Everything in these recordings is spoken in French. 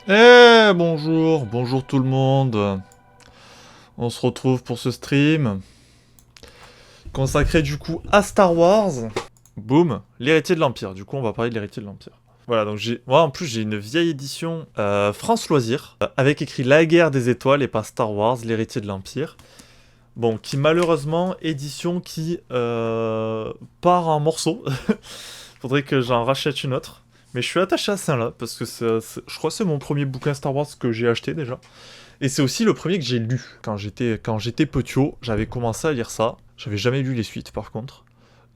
Bonjour tout le monde. On se retrouve pour ce stream consacré du coup à Star Wars. Boum, l'héritier de l'Empire. Du coup, on va parler de l'héritier de l'Empire. Voilà, donc moi en plus j'ai une vieille édition France Loisirs avec écrit La Guerre des Étoiles et pas Star Wars, l'héritier de l'Empire. Bon, qui malheureusement, édition qui part en morceaux. Faudrait que j'en rachète une autre. Mais je suis attaché à ça là, parce que je crois que c'est mon premier bouquin Star Wars que j'ai acheté déjà. Et c'est aussi le premier que j'ai lu. Quand j'étais petiot, j'avais commencé à lire ça. J'avais jamais lu les suites par contre.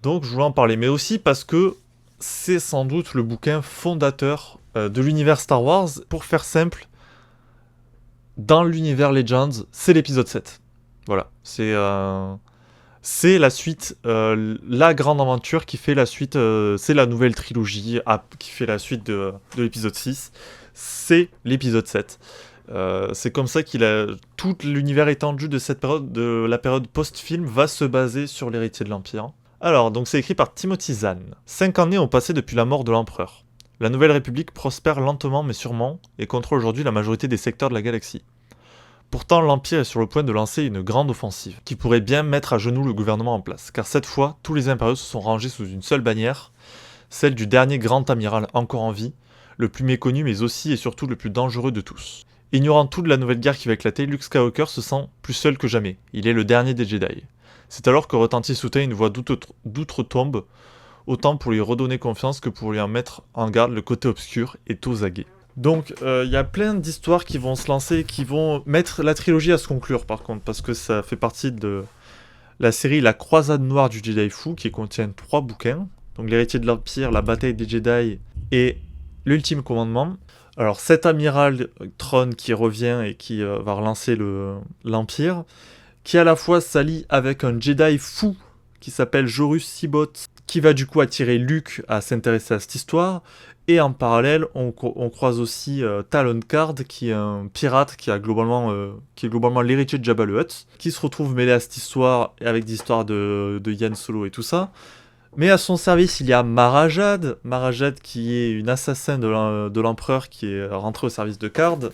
Donc je voulais en parler. Mais aussi parce que c'est sans doute le bouquin fondateur de l'univers Star Wars. Pour faire simple, dans l'univers Legends, c'est l'épisode 7. Voilà. C'est la suite, la grande aventure qui fait la suite, c'est la nouvelle trilogie qui fait la suite de l'épisode 6. C'est l'épisode 7. C'est comme ça tout l'univers étendu de cette période, de la période post-film, va se baser sur l'héritier de l'Empire. Alors, donc c'est écrit par Timothy Zahn. 5 années ont passé depuis la mort de l'empereur. La Nouvelle République prospère lentement mais sûrement et contrôle aujourd'hui la majorité des secteurs de la galaxie. Pourtant, l'Empire est sur le point de lancer une grande offensive, qui pourrait bien mettre à genoux le gouvernement en place, car cette fois, tous les impériaux se sont rangés sous une seule bannière, celle du dernier grand amiral encore en vie, le plus méconnu mais aussi et surtout le plus dangereux de tous. Ignorant tout de la nouvelle guerre qui va éclater, Luke Skywalker se sent plus seul que jamais, il est le dernier des Jedi. C'est alors que retentit soudain une voix d'outre-tombe, autant pour lui redonner confiance que pour lui en mettre en garde le côté obscur et aux aguets. Donc, il y a plein d'histoires qui vont se lancer, qui vont mettre la trilogie à se conclure, par contre, parce que ça fait partie de la série La Croisade Noire du Jedi Fou, qui contient 3 bouquins. Donc, L'Héritier de l'Empire, La Bataille des Jedi et L'Ultime Commandement. Alors, cet amiral Thrawn qui revient et qui va relancer l'Empire, qui à la fois s'allie avec un Jedi fou qui s'appelle Jorus Sibot, qui va du coup attirer Luke à s'intéresser à cette histoire. Et en parallèle, on croise aussi Talon Card, qui est un pirate qui est globalement l'héritier de Jabba le Hutt, qui se retrouve mêlé à cette histoire avec des histoires de Han Solo et tout ça. Mais à son service, il y a Marajad, qui est une assassin de l'empereur qui est rentrée au service de Card.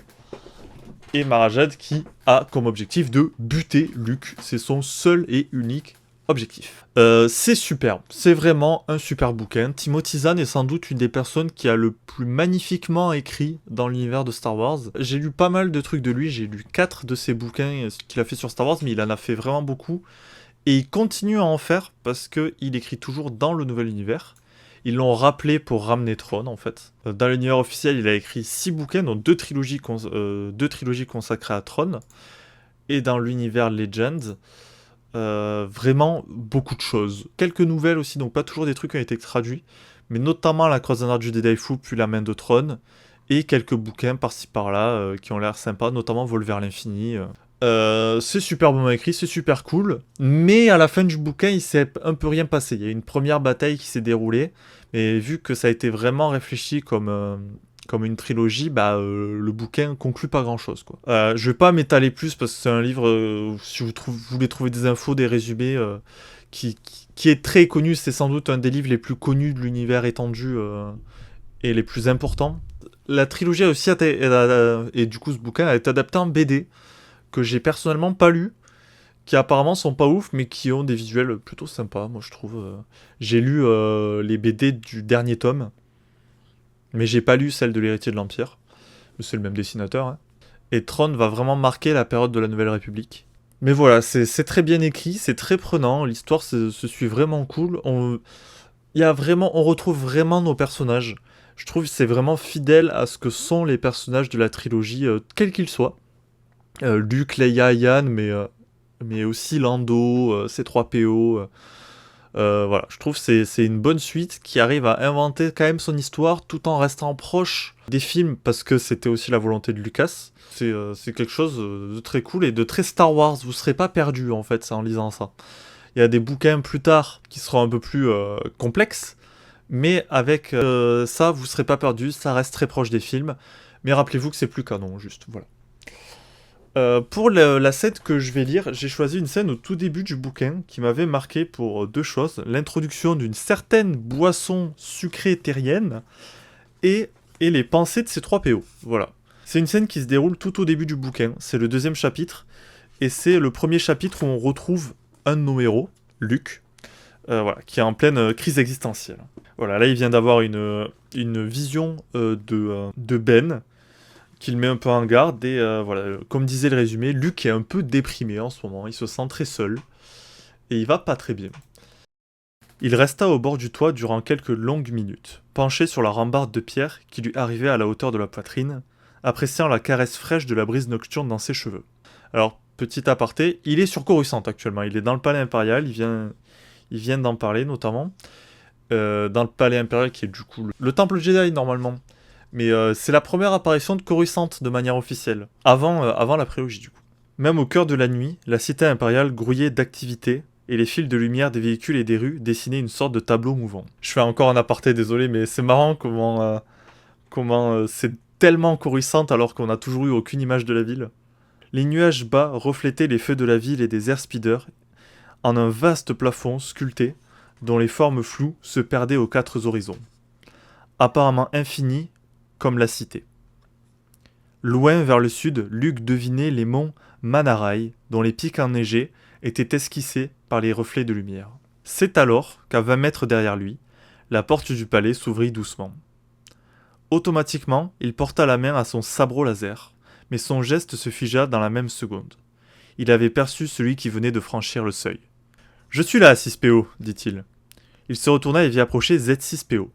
Et Marajad qui a comme objectif de buter Luke. C'est son seul et unique objectif. C'est superbe, c'est vraiment un super bouquin. Timothy Zahn est sans doute une des personnes qui a le plus magnifiquement écrit dans l'univers de Star Wars. J'ai lu pas mal de trucs de lui, j'ai lu 4 de ses bouquins qu'il a fait sur Star Wars, mais il en a fait vraiment beaucoup. Et il continue à en faire parce qu'il écrit toujours dans le nouvel univers. Ils l'ont rappelé pour ramener Throne en fait. Dans l'univers officiel, il a écrit 6 bouquins, dont 2 trilogies consacrées à Throne. Et dans l'univers Legends, vraiment beaucoup de choses. Quelques nouvelles aussi, donc pas toujours des trucs qui ont été traduits, mais notamment La Croisade Noire du Jedi Fou, puis La Main de Throne, et quelques bouquins par-ci par-là qui ont l'air sympas, notamment Vol vers l'infini. C'est superbement écrit, c'est super cool, mais à la fin du bouquin, il s'est un peu rien passé. Il y a une première bataille qui s'est déroulée, mais vu que ça a été vraiment réfléchi comme une trilogie, le bouquin conclut pas grand chose, quoi. Je vais pas m'étaler plus parce que c'est un livre, si vous voulez trouver des infos, des résumés, qui est très connu, c'est sans doute un des livres les plus connus de l'univers étendu et les plus importants. La trilogie a aussi été, et du coup ce bouquin a été adapté en BD, que j'ai personnellement pas lu, qui apparemment sont pas ouf, mais qui ont des visuels plutôt sympas, moi je trouve. J'ai lu les BD du dernier tome, mais j'ai pas lu celle de l'héritier de l'Empire. C'est le même dessinateur. Hein. Et Tron va vraiment marquer la période de la Nouvelle République. Mais voilà, c'est très bien écrit, c'est très prenant, l'histoire se suit vraiment cool. On retrouve vraiment nos personnages. Je trouve que c'est vraiment fidèle à ce que sont les personnages de la trilogie, quels qu'ils soient. Luke, Leia, Ian, mais aussi Lando, C3PO. Voilà, je trouve que c'est une bonne suite qui arrive à inventer quand même son histoire tout en restant proche des films parce que c'était aussi la volonté de Lucas. C'est quelque chose de très cool et de très Star Wars. Vous serez pas perdu en fait en lisant ça. Il y a des bouquins plus tard qui seront un peu plus complexes, mais avec ça vous serez pas perdu. Ça reste très proche des films, mais rappelez-vous que c'est plus canon, juste voilà. Pour la scène que je vais lire, j'ai choisi une scène au tout début du bouquin qui m'avait marqué pour 2 choses. L'introduction d'une certaine boisson sucrée terrienne et les pensées de ces 3 PO. Voilà. C'est une scène qui se déroule tout au début du bouquin. C'est le 2e chapitre. Et c'est le premier chapitre où on retrouve un de nos héros, Luc, voilà, qui est en pleine crise existentielle. Voilà, là il vient d'avoir une vision de Ben, qu'il met un peu en garde. Et voilà, comme disait le résumé, Luc est un peu déprimé en ce moment. Il se sent très seul. Et il va pas très bien. Il resta au bord du toit durant quelques longues minutes, penché sur la rambarde de pierre qui lui arrivait à la hauteur de la poitrine, appréciant la caresse fraîche de la brise nocturne dans ses cheveux. Alors, petit aparté, il est sur Coruscant actuellement, il est dans le palais impérial, il vient d'en parler notamment, dans le palais impérial qui est du coup le temple Jedi normalement, mais c'est la première apparition de Coruscant de manière officielle, avant la prélogie du coup. Même au cœur de la nuit, la cité impériale grouillait d'activité, et les fils de lumière des véhicules et des rues dessinaient une sorte de tableau mouvant. Je fais encore un aparté, désolé, mais c'est marrant comment c'est tellement Coruscant alors qu'on n'a toujours eu aucune image de la ville. Les nuages bas reflétaient les feux de la ville et des airspeeders en un vaste plafond sculpté dont les formes floues se perdaient aux 4 horizons, apparemment infini comme la cité. Loin vers le sud, Luc devinait les monts Manarai, dont les pics enneigés étaient esquissés par les reflets de lumière. C'est alors qu'à 20 mètres derrière lui, la porte du palais s'ouvrit doucement. Automatiquement, il porta la main à son sabre laser, mais son geste se figea dans la même seconde. Il avait perçu celui qui venait de franchir le seuil. « Je suis là, 6PO, dit-il. Il se retourna et vit approcher Z6PO.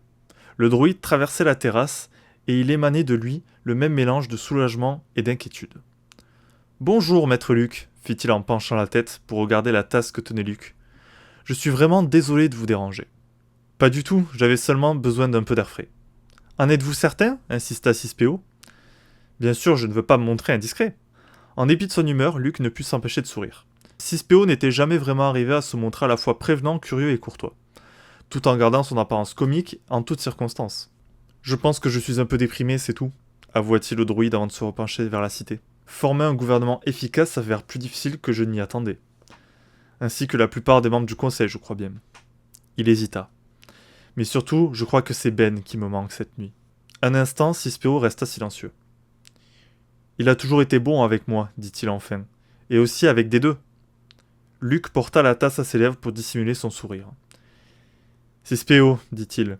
Le droïde traversait la terrasse, et il émanait de lui le même mélange de soulagement et d'inquiétude. « Bonjour, maître Luc, fit-il en penchant la tête pour regarder la tasse que tenait Luc. Je suis vraiment désolé de vous déranger. Pas du tout, j'avais seulement besoin d'un peu d'air frais. En êtes-vous certain insista 6PO. Bien sûr, je ne veux pas me montrer indiscret. En dépit de son humeur, Luc ne put s'empêcher de sourire. 6PO n'était jamais vraiment arrivé à se montrer à la fois prévenant, curieux et courtois, tout en gardant son apparence comique en toutes circonstances. Je pense que je suis un peu déprimé, c'est tout, avoua-t-il au droïde avant de se repencher vers la cité. Former un gouvernement efficace s'avère plus difficile que je n'y attendais. Ainsi que la plupart des membres du conseil, je crois bien. Il hésita. Mais surtout, je crois que c'est Ben qui me manque cette nuit. Un instant, 6PO resta silencieux. Il a toujours été bon avec moi, dit-il enfin. Et aussi avec des deux. Luc porta la tasse à ses lèvres pour dissimuler son sourire. 6PO, dit-il.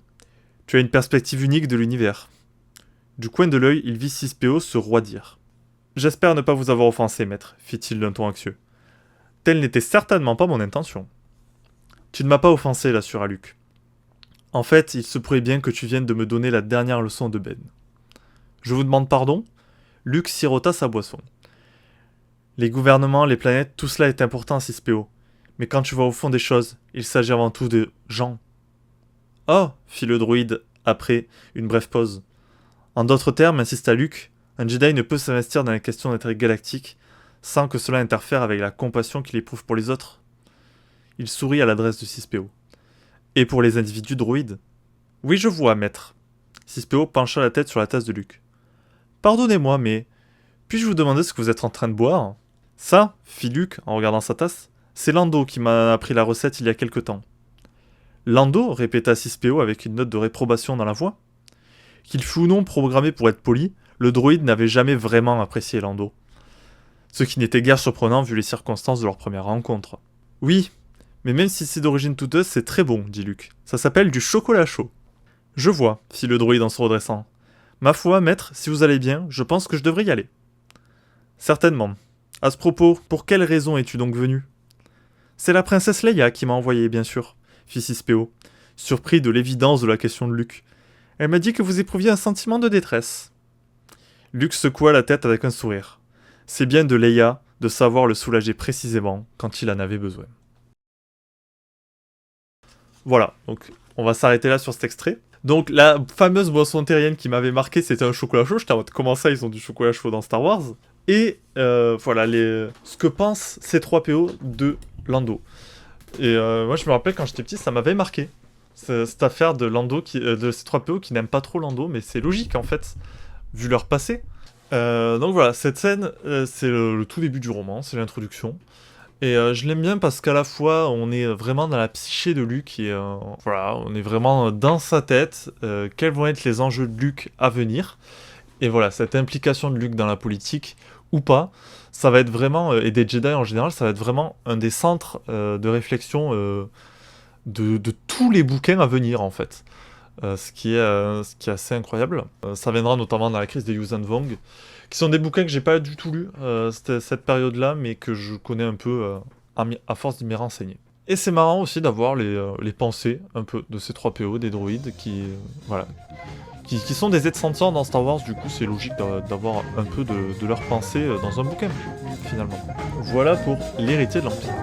Tu as une perspective unique de l'univers. Du coin de l'œil, il vit 6PO se roidir. J'espère ne pas vous avoir offensé, maître, fit-il d'un ton anxieux. Telle n'était certainement pas mon intention. Tu ne m'as pas offensé, l'assura Luc. En fait, il se pourrait bien que tu viennes de me donner la dernière leçon de Ben. Je vous demande pardon ? Luc sirota sa boisson. Les gouvernements, les planètes, tout cela est important, 6PO. Mais quand tu vas au fond des choses, il s'agit avant tout de gens. Oh, fit le droïde après une brève pause. En d'autres termes, insista Luc, un Jedi ne peut s'investir dans les questions d'intérêt galactique sans que cela interfère avec la compassion qu'il éprouve pour les autres. Il sourit à l'adresse de 6PO. Et pour les individus droïdes ? Oui, je vois, maître. 6PO pencha la tête sur la tasse de Luc. Pardonnez-moi, mais puis-je vous demander ce que vous êtes en train de boire ? Ça, fit Luc en regardant sa tasse, c'est Lando qui m'a appris la recette il y a quelque temps. Lando, répéta 6PO avec une note de réprobation dans la voix. Qu'il fût ou non programmé pour être poli, le droïde n'avait jamais vraiment apprécié Lando. Ce qui n'était guère surprenant vu les circonstances de leur première rencontre. Oui, mais même si c'est d'origine douteuse, c'est très bon, dit Luc. Ça s'appelle du chocolat chaud. Je vois, fit le droïde en se redressant. Ma foi, maître, si vous allez bien, je pense que je devrais y aller. Certainement. À ce propos, pour quelle raison es-tu donc venu ? C'est la princesse Leia qui m'a envoyé, bien sûr, fit 6PO, surpris de l'évidence de la question de Luc. Elle m'a dit que vous éprouviez un sentiment de détresse. Luc secoua la tête avec un sourire. C'est bien de Leia de savoir le soulager précisément quand il en avait besoin. Voilà, donc on va s'arrêter là sur cet extrait. Donc la fameuse boisson terrienne qui m'avait marqué, c'était un chocolat chaud. J'étais en mode, comment ça, ils ont du chocolat chaud dans Star Wars ? Et voilà, ce que pense C3PO de Lando. Et moi, je me rappelle quand j'étais petit, ça m'avait marqué. Cette affaire de Lando, de C3PO qui n'aime pas trop Lando, mais c'est logique en fait, vu leur passé. Donc voilà, cette scène, c'est le tout début du roman, c'est l'introduction. Et je l'aime bien parce qu'à la fois, on est vraiment dans la psyché de Luke et voilà, on est vraiment dans sa tête. Quels vont être les enjeux de Luke à venir ? Et voilà, cette implication de Luke dans la politique, ou pas, ça va être vraiment, et des Jedi en général, ça va être vraiment un des centres de réflexion de tous les bouquins à venir, en fait. Ce qui est assez incroyable. Ça viendra notamment dans la crise des Yuuzhan Vong, qui sont des bouquins que j'ai pas du tout lus cette période-là, mais que je connais un peu à force de m'y renseigner. Et c'est marrant aussi d'avoir les pensées un peu de ces 3 PO, des droïdes, voilà, qui sont des êtres sentients dans Star Wars. Du coup c'est logique d'avoir un peu de leurs pensées dans un bouquin, finalement. Voilà pour l'héritier de l'Empire.